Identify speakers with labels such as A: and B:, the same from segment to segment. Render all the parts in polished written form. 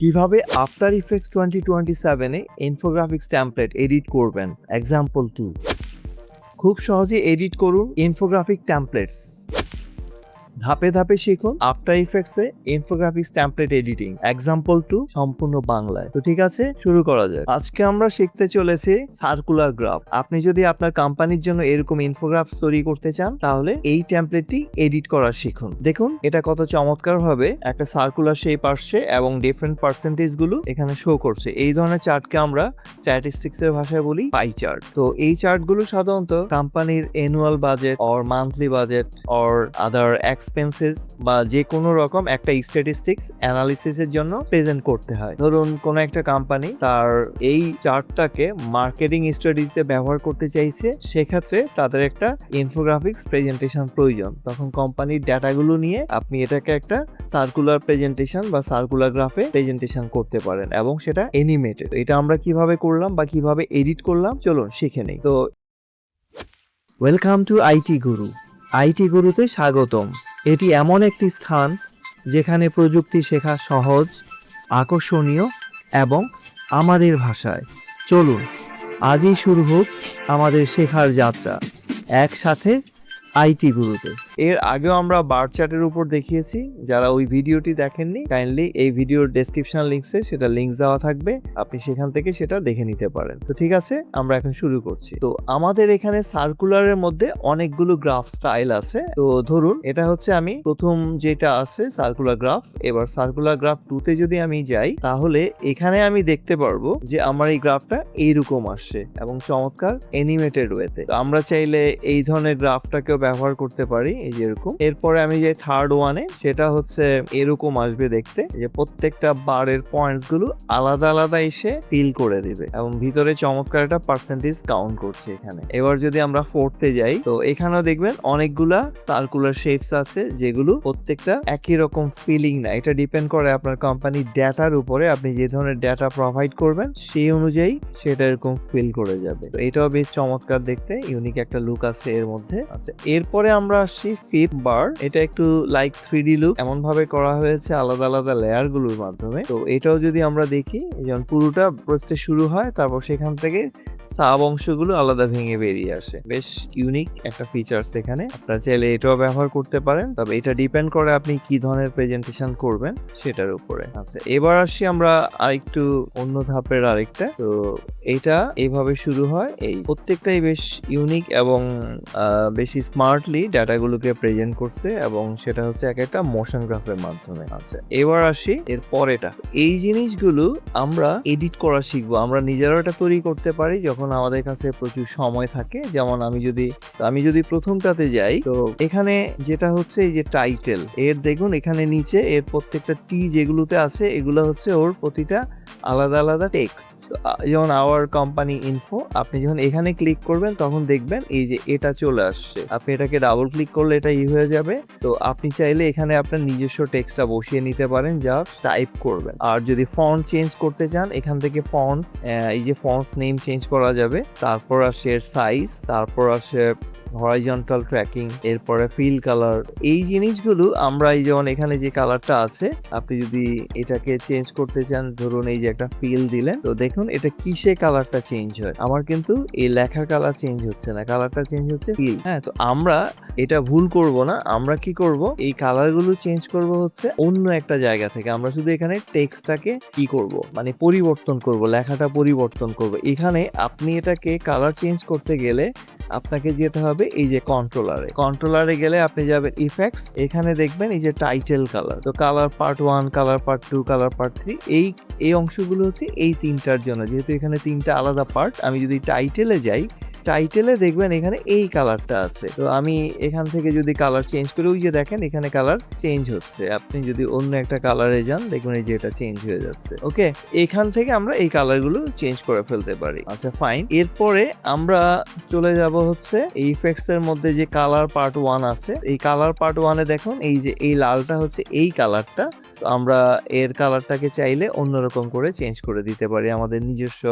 A: কিভাবে after effects 2027 এ infographics template edit করবেন। Example 2। খুব সহজে এডিট করুন ইনফোগ্রাফিক টেমপ্লেটস। ধাপে ধাপে শিখুন আফটার ইফেক্টসে ইনফোগ্রাফিক্স টেমপ্লেট এডিটিং। এক্সাম্পল 2 সম্পূর্ণ বাংলায়। তো ঠিক আছে, শুরু করা যাক। আজকে আমরা শিখতে চলেছি সার্কুলার গ্রাফ। আপনি যদি আপনার কোম্পানির জন্য এরকম ইনফোগ্রাফস তৈরি করতে চান তাহলে এই টেমপ্লেটটি এডিট করা শিখুন। দেখুন এটা কত চমৎকার ভাবে একটা সার্কুলার শেপ আসছে এবং ডিফারেন্ট পার্সেন্টেজ গুলো এখানে শো করছে। এই ধরনের চার্টকে আমরা স্ট্যাটিস্টিক্স এর ভাষায় বলি পাই চার্ট। তো এই চার্ট গুলো সাধারণত কোম্পানির annual budget or monthly budget or other expenses বা যে কোনো রকম একটা স্ট্যাটিস্টিক্স অ্যানালিসিসের জন্য প্রেজেন্ট করতে হয়। ধরুন কোন একটা কোম্পানি তার এই চার্টটাকে মার্কেটিং স্ট্র্যাটেজিতে ব্যবহার করতে চাইছে, সেক্ষেত্রে তাদের একটা ইনফোগ্রাফিক্স প্রেজেন্টেশন প্রয়োজন। তখন কোম্পানির ডাটাগুলো নিয়ে আপনি এটাকে একটা সার্কুলার প্রেজেন্টেশন বা সার্কুলার গ্রাফে প্রেজেন্টেশন করতে পারেন এবং সেটা অ্যানিমেটেড। এটা আমরা কিভাবে করলাম বা কিভাবে এডিট করলাম চলুন শিখে নেই। তো welcome to IT Guru. IT গুরুতে স্বাগতম। এটি এমন একটি স্থান যেখানে প্রযুক্তি শেখা সহজ, আকর্ষণীয় এবং আমাদের ভাষায়। চলুন আজই শুরু হোক আমাদের শেখার যাত্রা একসাথে আইটি গুরুতে। এর আগেও আমরা বার চার্টের উপর দেখিয়েছি। যারা ওই ভিডিওটি দেখেননি কাইন্ডলি এই ভিডিওর ডেসক্রিপশন লিংকসে সেটা লিংক দেওয়া থাকবে, আপনি সেখান থেকে সেটা দেখে নিতে পারেন। তো ঠিক আছে, আমরা এখন শুরু করছি। তো আমাদের এখানে সার্কুলারের মধ্যে অনেকগুলো গ্রাফ স্টাইল আছে। তো ধরুন এটা হচ্ছে আমি প্রথম যেটা আছে সার্কুলার গ্রাফ। এবার সার্কুলার গ্রাফ 2তে যদি আমি যাই তাহলে এখানে আমি দেখতে পারবো যে আমার এই গ্রাফটা এইরকম আসছে এবং চমৎকার অ্যানিমেটেড ওয়েতে। তো আমরা চাইলে এই ধরনের গ্রাফটাকেও ব্যবহার করতে পারি, এই যে এরকম। এরপরে আমি যে থার্ড ওয়ানে, সেটা হচ্ছে এরকম আসবে দেখতে, যে প্রত্যেকটা বারের পয়েন্টস গুলো আলাদা আলাদা এসে ফিল করে দিবে এবং ভিতরে চমৎকার একটা পার্সেন্টেজ কাউন্ট করছে এখানে। এবার যদি আমরা ফোর্থে যাই তো এখানেও দেখবেন অনেকগুলা সার্কুলার শেপস আছে যেগুলো প্রত্যেকটা একই রকম ফিলিং না, এটা ডিপেন্ড করে আপনার কোম্পানির ডেটার উপরে। আপনি যে ধরনের ডেটা প্রোভাইড করবেন সেই অনুযায়ী সেটা এরকম ফিল করে যাবে। তো এটাও বেশ চমৎকার দেখতে, ইউনিক একটা লুক আছে এর মধ্যে। আচ্ছা, এরপরে আমরা আসছি ফিফথ বার। এটা একটু লাইক 3D লুক, এমন ভাবে করা হয়েছে আলাদা আলাদা লেয়ার গুলোর মাধ্যমে। তো এটাও যদি আমরা দেখি, যেমন পুরোটা প্রস্তে শুরু হয়, তারপর সেখান থেকে সাব অংশগুলো আলাদা ভেঙে বেরিয়ে আসে। বেশ ইউনিক একটা ফিচার্স এখানে। আপনারা চাইলে এটাও ব্যবহার করতে পারেন, তবে এটা ডিপেন্ড করে আপনি কি ধরনের প্রেজেন্টেশন করবেন সেটার উপরে। আচ্ছা, এবার আসি আমরা আরেকটু অন্য ধাপের আরেকটা। তো এটা এইভাবে শুরু হয়। এই প্রত্যেকটাই বেশ ইউনিক এবং বেশি স্মার্টলি ডাটাগুলোকে প্রেজেন্ট করছে এবং সেটা হচ্ছে এক একটা মোশন গ্রাফের মাধ্যমে। আচ্ছা, এবার আসি এর পরেটা। এই জিনিসগুলো আমরা এডিট করা শিখবো। আমরা নিজেরাও এটা তৈরি করতে পারি যখন আমাদের কাছে প্রচুর সময় থাকে। যেমন আমি যদি প্রথমটাতে যাই, তো এখানে যেটা হচ্ছে এই যে টাইটেল, এর দেখুন এখানে নিচে এর প্রত্যেকটা টি যেগুলোতে আছে এগুলো হচ্ছে ওর প্রতিটা আলাদা আলাদা টেক্সট। যেমন আওয়ার কোম্পানি ইনফো, আপনি যখন এখানে ক্লিক করবেন তখন দেখবেন এই যে এটা চলে আসছে। আপনি এটাকে ডাবল ক্লিক করলে এটা হয়ে যাবে। তো আপনি চাইলে এখানে আপনার নিজস্ব টেক্সটটা বসিয়ে নিতে পারেন, যা টাইপ করবেন। আর যদি ফন্ট চেঞ্জ করতে চান, এখান থেকে ফন্টস, এই যে ফন্টস নেম চেঞ্জ করা যাবে। তারপর আসে সাইজ, তারপর আসে হরাইজন্টাল ট্র্যাকিং, এরপরে ফিল কালার। এই জিনিসগুলো আমরা এই যেমন এখানে যে কালারটা আছে, আপনি যদি এটাকে চেঞ্জ করতে চান, ধরুন এই যে একটা ফিল দিলেন, তো দেখুন এটা কিসে কালারটা চেঞ্জ হয়। আমার কিন্তু এই লেখার কালার চেঞ্জ হচ্ছে না, কালারটা চেঞ্জ হচ্ছে ফিল। হ্যাঁ, তো আমরা এটা ভুল করব না। আমরা কি করব, এই কালারগুলো চেঞ্জ করব হচ্ছে অন্য একটা জায়গা থেকে। আমরা শুধু এখানে টেক্সটটাকে কি করব, মানে পরিবর্তন করব, লেখাটা পরিবর্তন করব। এখানে আপনি এটাকে কালার চেঞ্জ করতে গেলে আপনাকে যেতে হবে এই যে কন্ট্রোলারে গেলে আপনি যাবেন ইফেক্টস, এখানে দেখবেন এই যে টাইটেল কালার। তো colour part 1, colour part 2, colour part 3, এই অংশগুলো হচ্ছে এই তিনটার জন্য। যেহেতু এখানে তিনটা আলাদা পার্ট, আমি যদি টাইটেলে যাই, টাইটেলে দেখবেন এখানে এই কালারটা আছে। তো আমি এখান থেকে যদি কালার চেঞ্জ করি, ওই যে দেখেন এখানে কালার চেঞ্জ হচ্ছে। আপনি যদি অন্য একটা কালারে যান, দেখুন এই যে এটা চেঞ্জ হয়ে যাচ্ছে। ওকে, এখান থেকে আমরা এই কালারগুলো চেঞ্জ করে ফেলতে পারি। আচ্ছা ফাইন। এরপরে আমরা চলে যাব হচ্ছে এই ইফেক্টস এর মধ্যে যে কালার পার্ট 1 আছে। এই কালার পার্ট 1-এ দেখুন এই যে এই লালটা হচ্ছে এই কালারটা। তো আমরা এর কালারটাকে চাইলে অন্যরকম করে চেঞ্জ করে দিতে পারি আমাদের নিজস্ব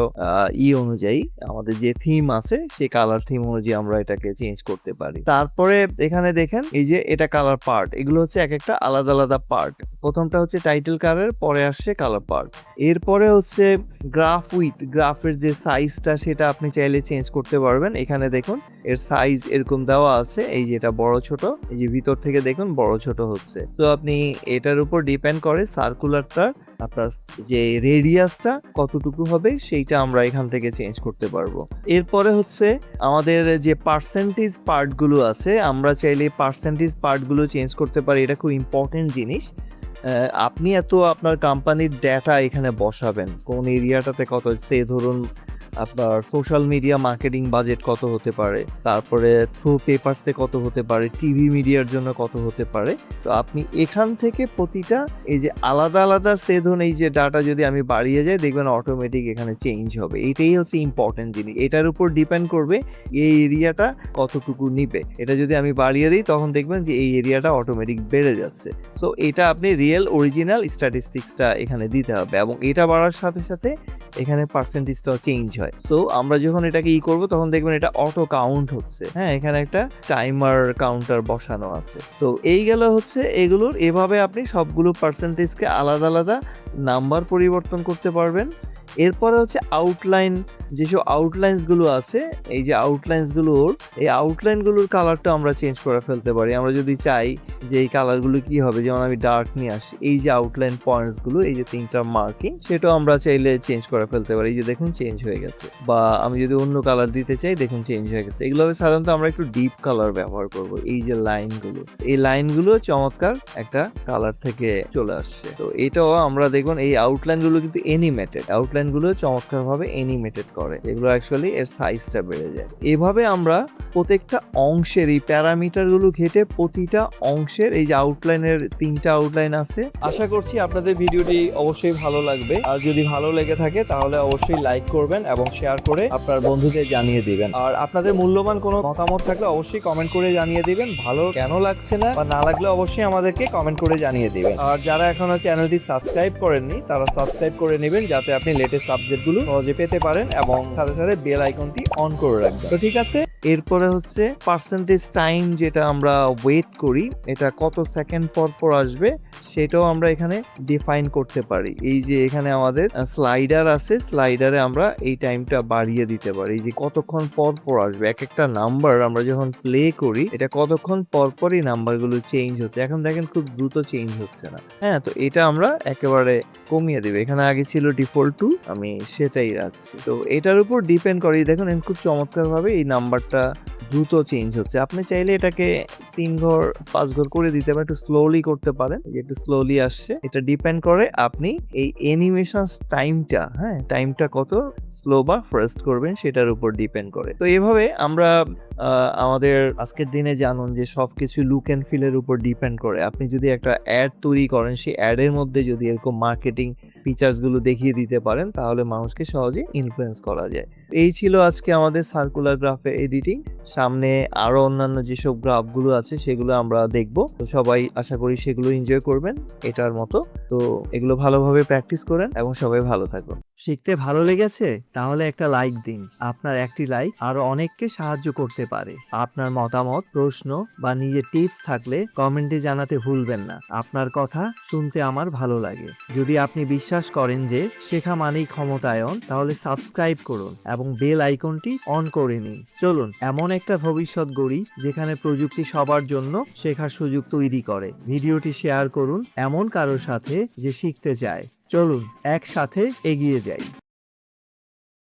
A: অনুযায়ী। আমাদের যে থিম আছে সেই সেই কালার থিম অনুযায়ী আমরা এটাকে চেঞ্জ করতে পারি। তারপরে এখানে দেখেন এই যে এটা কালার পার্ট, এগুলো হচ্ছে এক একটা আলাদা আলাদা পার্ট। প্রথমটা হচ্ছে টাইটেল কালার, পরে আসছে কালার পার্ট। এরপরে হচ্ছে গ্রাফ উইথ, গ্রাফের যে সাইজটা সেটা আপনি চাইলে চেঞ্জ করতে পারবেন। এখানে দেখুন এর সাইজ এরকম দেওয়া আছে, এই যে এটা বড় ছোট, এই যে ভিতর থেকে দেখুন বড় ছোট হচ্ছে। তো আপনি এটার উপর ডিপেন্ড করে সার্কুলারটা আপনার যে রেডিয়াসটা কতটুকু হবে সেইটা আমরা এখান থেকে চেঞ্জ করতে পারবো। এরপরে হচ্ছে আমাদের যে পার্সেন্টেজ পার্টগুলো আছে, আমরা চাইলে পার্সেন্টেজ পার্টগুলো চেঞ্জ করতে পারি। এটা খুব ইম্পর্টেন্ট জিনিস। আপনি এত আপনার কোম্পানির ডেটা এখানে বসাবেন, কোন এরিয়াটাতে কত, সে ধরুন আপনার সোশ্যাল মিডিয়া মার্কেটিং বাজেট কত হতে পারে, তারপরে থ্রু পেপারসে কত হতে পারে, টিভি মিডিয়ার জন্য কত হতে পারে। তো আপনি এখান থেকে প্রতিটা এই যে আলাদা আলাদা ধরুন এই যে ডাটা যদি আমি বাড়িয়ে যাই দেখবেন অটোমেটিক এখানে চেঞ্জ হবে। এটাই হচ্ছে ইম্পর্টেন্ট জিনিস। এটার উপর ডিপেন্ড করবে এই এরিয়াটা কতটুকু নিবে। এটা যদি আমি বাড়িয়ে দিই তখন দেখবেন যে এই এরিয়াটা অটোমেটিক বেড়ে যাচ্ছে। সো এটা আপনি রিয়েল অরিজিনাল স্ট্যাটিস্টিক্সটা এখানে দিতে হবে, এবং এটা বাড়ার সাথে সাথে এখানে পার্সেন্টেজটাও চেঞ্জ হয়। তো আমরা যখন এটাকে করব তখন দেখবেন এটা অটো কাউন্ট হচ্ছে। হ্যাঁ, এখানে একটা টাইমার কাউন্টার বসানো আছে। তো এই গেল হচ্ছে এগুলোর, এভাবে আপনি সবগুলো পার্সেন্টেজকে আলাদা আলাদা নাম্বার পরিবর্তন করতে পারবেন। এরপরে হচ্ছে আউটলাইন, যেসব আউটলাইন্সগুলো আছে, এই যে আউটলাইন্সগুলোর এই আউটলাইনগুলোর কালারটা আমরা চেঞ্জ করে ফেলতে পারি। আমরা যদি চাই যে এই কালারগুলো কি হবে, যেমন আমি ডার্ক নিয়ে আসি, এই যে আউটলাইন পয়েন্টসগুলো, এই যে তিনটা মার্কিং, সেটাও আমরা চাইলে চেঞ্জ করে ফেলতে পারি। এই যে দেখুন চেঞ্জ হয়ে গেছে। বা আমি যদি অন্য কালার দিতে চাই, দেখুন চেঞ্জ হয়ে গেছে। এগুলো সাধারণত আমরা একটু ডিপ কালার ব্যবহার করব। এই যে লাইনগুলো, এই লাইনগুলো চমৎকার একটা কালার থেকে চলে আসছে। তো এটাও আমরা দেখুন এই আউটলাইনগুলো কিন্তু অ্যানিমেটেড, আউটলাইনগুলো চমৎকারভাবে অ্যানিমেটেড করে, এগুলো অ্যাকচুয়ালি এর সাইজটা বেড়ে যায়। এভাবে আমরা প্রত্যেকটা অংশের এই প্যারামিটারগুলো ঘেটে প্রতিটা অংশের এই যে আউটলাইনের তিনটা আউটলাইন আছে। আশা করছি আপনাদের ভিডিওটি অবশ্যই ভালো লাগবে, আর যদি ভালো লেগে থাকে তাহলে অবশ্যই লাইক করবেন এবং শেয়ার করে আপনার বন্ধুদের জানিয়ে দিবেন। আর আপনাদের মূল্যবান কোনো মতামত থাকলে অবশ্যই কমেন্ট করে জানিয়ে দিবেন। ভালো কেন লাগছে না বা না লাগলে অবশ্যই আমাদেরকে কমেন্ট করে জানিয়ে দিবেন। আর যারা এখনো চ্যানেলটি সাবস্ক্রাইব করেননি তারা সাবস্ক্রাইব করে নেবেন, যাতে আপনি লেটেস্ট সাবজেক্টগুলো সহজে পেতে পারেন, এবং সাথে সাথে বেল আইকনটি অন করে রাখবেন। তো ঠিক আছে, এরপরে হচ্ছে পার্সেন্টেজ টাইম, যেটা আমরা ওয়েট করি, এটা কত সেকেন্ড পর পর আসবে সেটাও আমরা এখানে ডিফাইন করতে পারি। এই যে এখানে আমাদের স্লাইডার আছে, স্লাইডারে আমরা এই টাইমটা বাড়িয়ে দিতে পারি, এই যে কতক্ষণ পর পর আসবে। এক একটা নাম্বার আমরা যখন প্লে করি, এটা কতক্ষণ পর পরই নাম্বারগুলো চেঞ্জ হচ্ছে। এখন দেখেন খুব দ্রুত চেঞ্জ হচ্ছে না। হ্যাঁ, তো এটা আমরা একেবারে কমিয়ে দেবে। এখানে আগে ছিল ডিফল্ট 2, আমি সেটাই রাখছি। তো এটার উপর ডিপেন্ড করে দেখুন খুব চমৎকার ভাবে এই নাম্বারটা দ্রুত চেঞ্জ হচ্ছে। আপনি চাইলে এটাকে 3 ঘর 5 ঘর করে দিতে পারেন, একটু স্লোলি করতে পারেন, একটু স্লোলি আসছে। এটা ডিপেন্ড করে আপনি এই অ্যানিমেশন টাইমটা, হ্যাঁ টাইমটা কত স্লো বা ফাস্ট করবেন সেটার উপর ডিপেন্ড করে। তো এভাবে আমরা আমাদের আজকের দিনে জানুন যে সবকিছু লুক অ্যান্ড ফিলের উপর ডিপেন্ড করে। আপনি যদি একটা অ্যাড তৈরি করেন, সেই অ্যাডের মধ্যে যদি এরকম মার্কেটিং ফিচার্সগুলো দেখিয়ে দিতে পারেন, তাহলে মানুষকে সহজে ইনফ্লুয়েন্স করা যায়। এই ছিল আজকে আমাদের সার্কুলার গ্রাফের এডিটিং। সামনে আরো অন্যান্য যেসব গ্রাফগুলো আছে সেগুলো আমরা দেখব। তো সবাই আশা করি সেগুলো এনজয় করবেন এটার মতো। তো এগুলো ভালোভাবে প্র্যাকটিস করেন এবং সবাই ভালো থাকুন। শিখতে ভালো লেগেছে? তাহলে একটা লাইক দিন। আপনার একটি লাইক আরো অনেককে সাহায্য করতে পারে। আপনার মতামত, প্রশ্ন বা নিজের টিপস থাকলে কমেন্টে জানাতে ভুলবেন না। আপনার কথা শুনতে আমার ভালো লাগে। যদি আপনি বিশ্বাস করেন যে শেখা মানেই ক্ষমতায়ন, তাহলে সাবস্ক্রাইব করুন এবং বেল আইকনটি অন করে নিন। চলুন এমন একটা ভবিষ্যৎ গড়ি যেখানে প্রযুক্তি সবার জন্য শেখার সুযোগ তৈরি করে। ভিডিওটি শেয়ার করুন এমন কারোর সাথে যে শিখতে চায়। চলুন একসাথে এগিয়ে যাই।